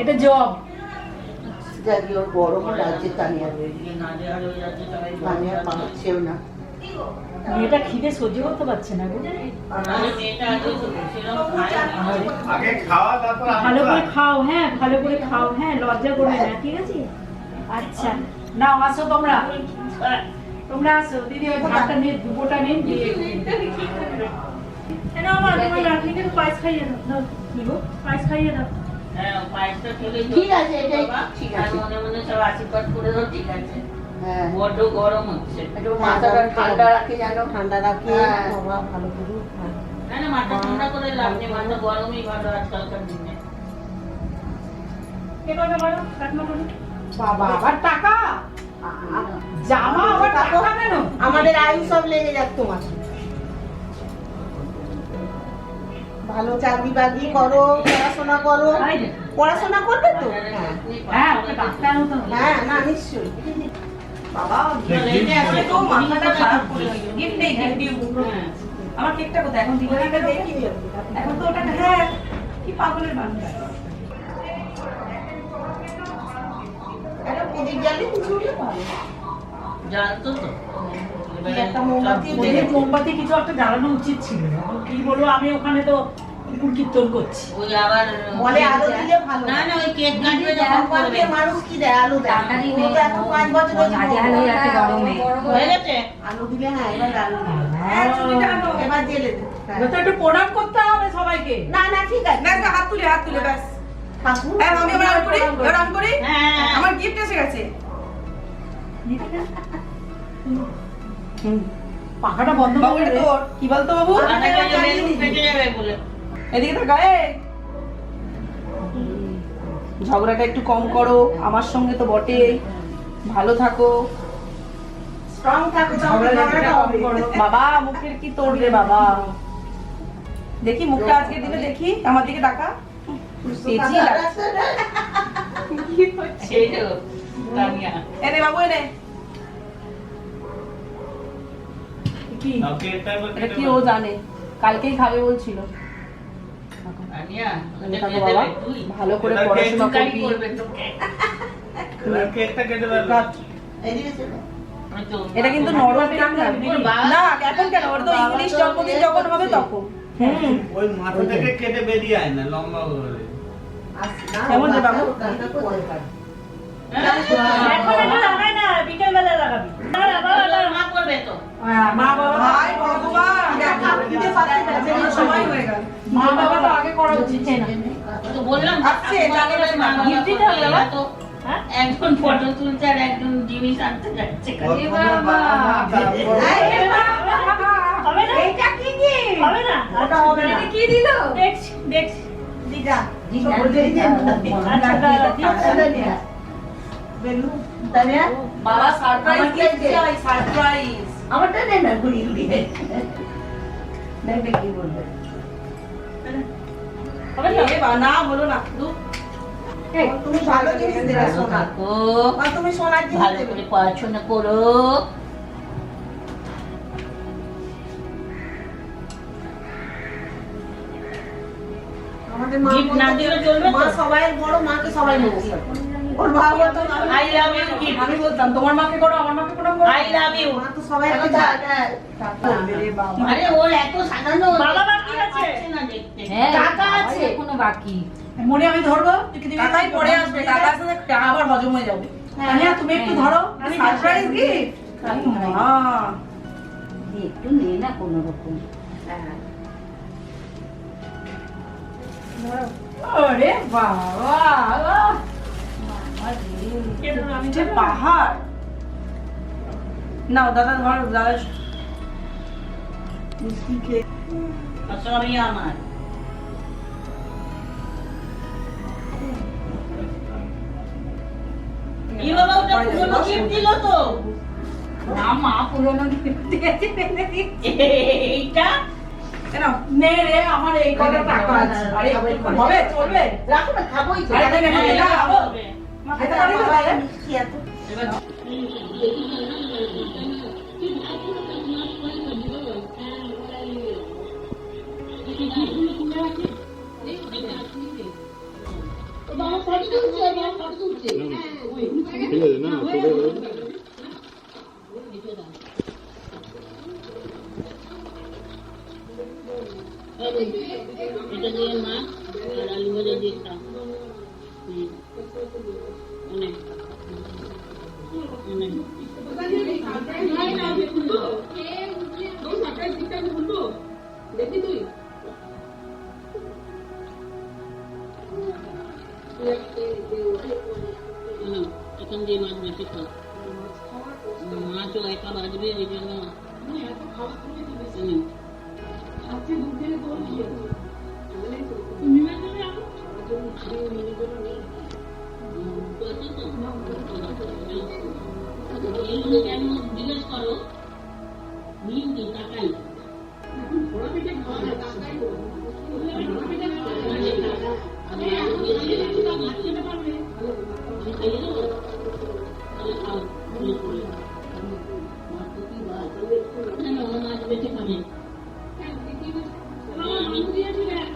এটা জব জানি ওর বড় রাজ্যে তানিয়া তানিয়া পাচ্ছেও না। মেয়েটা খিদে সহ্য করতে পারছে না গো। ভালো করে খাও, হ্যাঁ ভালো করে খাও, হ্যাঁ লজ্জা করবে না, ঠিক আছে? আচ্ছা নাও আসো তোমরা, তোমরা আসো। দিদি ওই ভাতটা নিয়ে দুবোটা নিন দিয়ে না আমার তোমার রাখনিকে তো পায়েস খাইয়ে দাও। কি গো পায়েস খাইয়ে দাও? হ্যাঁ পায়েসটা খেলে ঠিক আছে, এটাই ঠিক আছে। মনে মনে সব আশীর্বাদ করে দাও, ঠিক আছে? হ্যাঁ বড় গরম হচ্ছে, একটু মাথাটা ঠান্ডা রাখে, জানো ঠান্ডা রাখে বাবা ভালো করে। না না মাথা ঠান্ডা করে লাভ নেই, মাথা গরমই ভালো আজকালকার দিনে। কে কথা বলো কাটমা করো বাবা আবার টাকা জামা আবার টাকা কেন? আমাদের আয়ু সব লেগে যাক তোমার। ভালো চাকরি বাকরি করো, পড়াশোনা করো। পড়াশোনা করবে তো? হ্যাঁ ওকে ডাক্তার হতে হবে। হ্যাঁ না নিশ্চয়ই বাবা লেটে আসলে তো মাথাটা খারাপ করে দিল। গিফট নেই, গিফট দিও। আমার কেকটা কোথায়? এখন দিলে না দেখি এখন তো ওটা। হ্যাঁ কি পাগলের বান্দা। একটা প্রদীপ জ্বালিয়ে কিছু হলে ভালো জানতো তো। একটা মোমবাতি কিছু একটা জ্বালানো উচিত ছিল। কি বলবো আমি ওখানে তো কীর্তন করছি। ওই আবার বলে আলো দিলে ভালো। না না ওই কেক কাটবে যখন করবে মানুষ কি দেয়? আলো দেয়। ও তো এখন 5 বছর হয়েছে আলো যাচ্ছে গরমে। হয়ে গেছে আলো দিলে। হ্যাঁ এবার আলো দিলে। হ্যাঁ চুড়িটা আনো এবার জেলে দে। তো একটু প্রণাম করতে হবে সবাইকে। না না ঠিক আছে। ব্যাস হাত তুলে ব্যাস। হ্যাঁ আমি এবার অন করি, এবার অন করি। হ্যাঁ আমার গিফট এসে গেছে। পাখাটা বন্ধ বাবু করে এটা দে। তোর। কি বলতো বাবু? পেটে যাবে বলে। এদিকে তাকা। ঝগড়াটা একটু কম করো, আমার সঙ্গে তো বটেই। ভালো থাকো, স্ট্রং থাকো, ঝগড়াটা ঝগড়াটা কম হবে। করো। বাবা মুখের কি তোর রে বাবা। দেখি মুখটা আজকে দিলে দেখি, আমার দিকে তাকা। তেজি লাগছে। সেই তো তানিয়া। এনে বাবু এনে। কি এটা কি ও জানে, কালকেই খাবে বলছিল। তানিয়া এনে থাকো বাবা, ভালো করে পড়াশোনা করবি। কেকটা কেটে দাও। এদিকে চলো। এটা কিন্তু নরম কেক না। না এখন কেন? ওর তো ইংলিশ জন্মদিন যখন হবে তখন। ওই মাথা থেকে কেটে বেরিয়ে আয় না, লম্বা করে। কেমন রে বাবু? এখন এটা লাগাই না, বিকেল বেলা লাগাবি। মা করবে তো। মা বাবা হাই ভগবান, দেখা দিতে পারছি না, যে সময় হয়ে গেল। মা বাবা তো আগে করা উচিত না। তো বললাম আসছে, জানি না মা বাবা গিফট দিতে হবে বাবা। তো হ্যাঁ একজন ফটো তুলছে আর একজন জিনিস আনতে যাচ্ছে। হবে না? এটা কি কি? হবে না? ওটা হবে না। এটা কি দিল? দেখছি। দিদা আচ্ছা দাঁড়া। তানিয়া বাবা সারপ্রাইজ আমার গিফট কি চাই, সারপ্রাইজ। আমারটা নে না ঘুরি ঘুরিয়ে দেখবে কি বলবে। হবে না? এ বা না বলো না। তুমি ভালো জিনিস দেবে সোনা। মা তুমি সোনার জিনিস ভালো করে পড়াশোনা করো। আমাদের মা গিফট না দিলে চলবে তো? মা সবাই বড়, মাকে সবাই নেবো। ওর বাবা বলতো আই লাভ ইউ কি? আমি বলতাম তোমার মাকে করো, আমার মাকে করো। I love you. মা তো সবাই আরে ওর এত সাধারণ বাবা বাকি আছে? না দেখতে। টাকা আছে এখনো বাকি। মনে আমি ধরবো তুই কি দিবি? কাকাই পড়ে আসবে, কাকা আসলে আবার হজম হয়ে যাবে। তানিয়া তুমি একটু ধরো, আমি সারপ্রাইজ গিফট। হ্যাঁ একটু নে না কোনো রকম। আরে বাবা যে পাহাড়। নাও দাদা ধর, দাদা মিষ্টি খেয়ে সবই আমার। কি বাবা ওটা পুরনো গিফট দিল তো? না মা পুরনো গিফট দিয়েছে এইটা কেন? নে রে আমার এই কটা টাকা আছে। আরে হবে চলবে? রাখো না, খাবোই তো। আরে না, না, না, খাবো। খেতে পারি তো তাহলে? মিষ্টি এত। ঠিক আছে না এটা দিয়ে মাছ আর আলু ভাজা দিয়ে খাও অনেক অনেক এখন দিয়ে মাছ বেশি খাও মাছও একা বাজবে ওই জন্য জিজ্ঞেস করো নিন কি টাকাই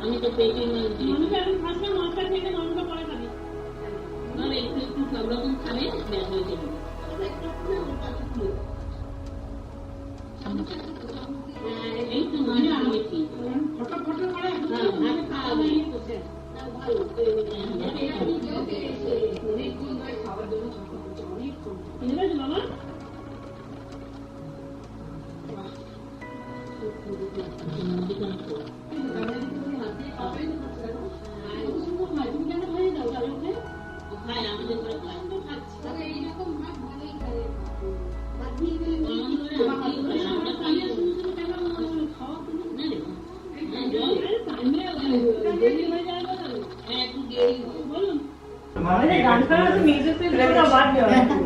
আমি তো পেটে একটু একটু সব রকম খাবে ব্যাস হয়ে যাবে এই তো মাছ নিয়েছি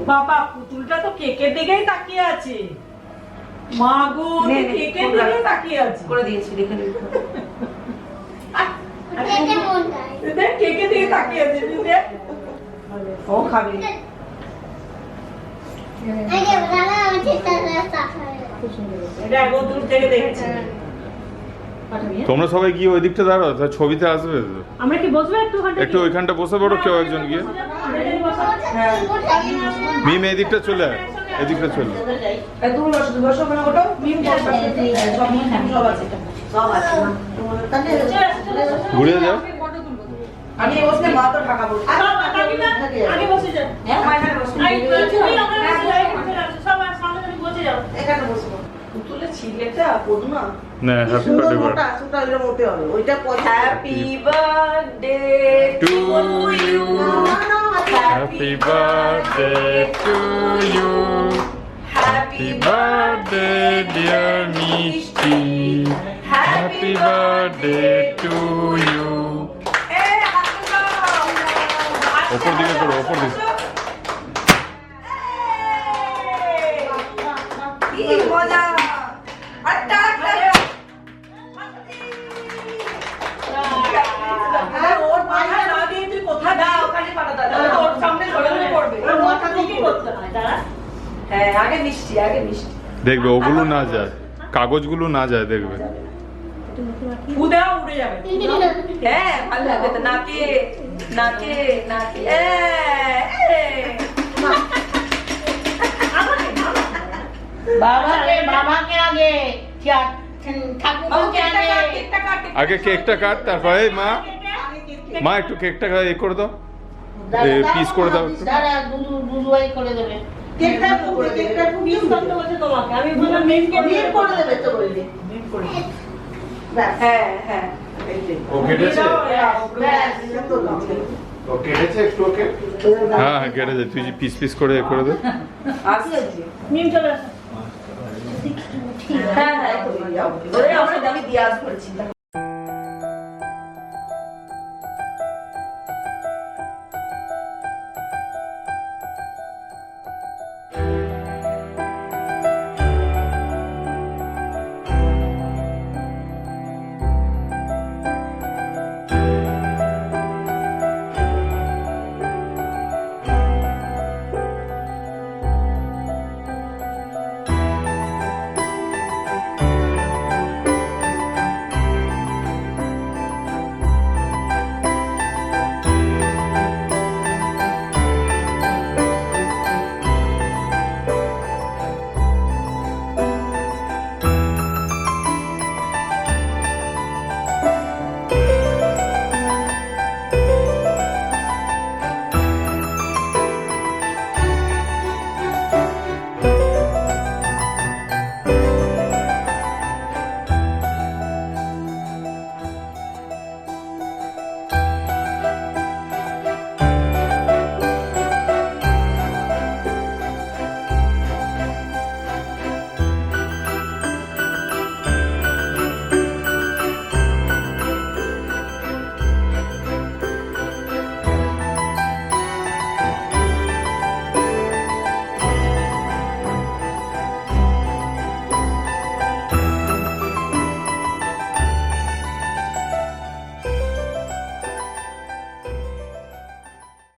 বাবা পুতুলটা তো কেকের দিকেই তাকিয়ে আছে মা গো কেকের দিকেই তাকিয়ে আছে করে দিয়েছি দেখে নিন। দেখ কেকের দিকে তাকিয়ে আছে তুই দেখ ও খাবে এটা একবার দূর থেকে দেখেছি তোমরা সবাই গিয়ে ওই দিকটা দাঁড়াও তা ছবিতে আসবে তো আমরা কি বসবো একটু ওইখানটা বসে পড়ো কেউ একজন গিয়ে মিম এই দিকটা চলে আয় এদিকটা চলে তুমি বসো বসো মানে ওটা মিম বসবে সব মিম সব আছে সব আছে ঘুরে যাও আমি বসলে মা তো ঢাকা বলছি আগে বসে যাও হ্যাঁ মাইনার বসো এখানে বসবো পুতুলের ছিলেটা পড়ু না না হ্যাপি বার্থডে মোটা সুটা এর মোটে হবে ওইটা happy birthday to you happy birthday to you happy birthday dear Mishti happy birthday to you ওপর দিকে করো ওপর দিকে কি মজা আটটা ওর মাথা না দিয়ে তুই কোথায় দাও ওখানে পাঠা দাও ওর সামনে ধরে ধরে পড়বে ওর মাথা দিয়ে কি করতে হয় দাঁড়া হ্যাঁ আগে মিষ্টি দেখবে ওগুলো না যায় কাগজগুলো না যায় দেখবে উড়েও উড়ে যাবে হ্যাঁ ভালো লাগবে তো নাকে নাকে নাকে বাবাকে আগে ঠাকুরকে আগে আগে কেকটা কাট তারপরে মা মা একটু কেকটা এ করে দাও পিস করে দাও একটু দাঁড়া দুধু ভাই করে দেবে কেকটা মিম করতে বলছে তোমাকে আমি বললাম মিম করে দেবে তো বললি মিম করে হ্যাঁ হ্যাঁ ও কেটেছে ও কেটেছে একটু ওকে হ্যাঁ হ্যাঁ কেটেছে তুই পিস পিস করে এ করে দে আসছে মিম চলে আসো হ্যাঁ হ্যাঁ ওরে আমরা দাবি দিয়ে আসবো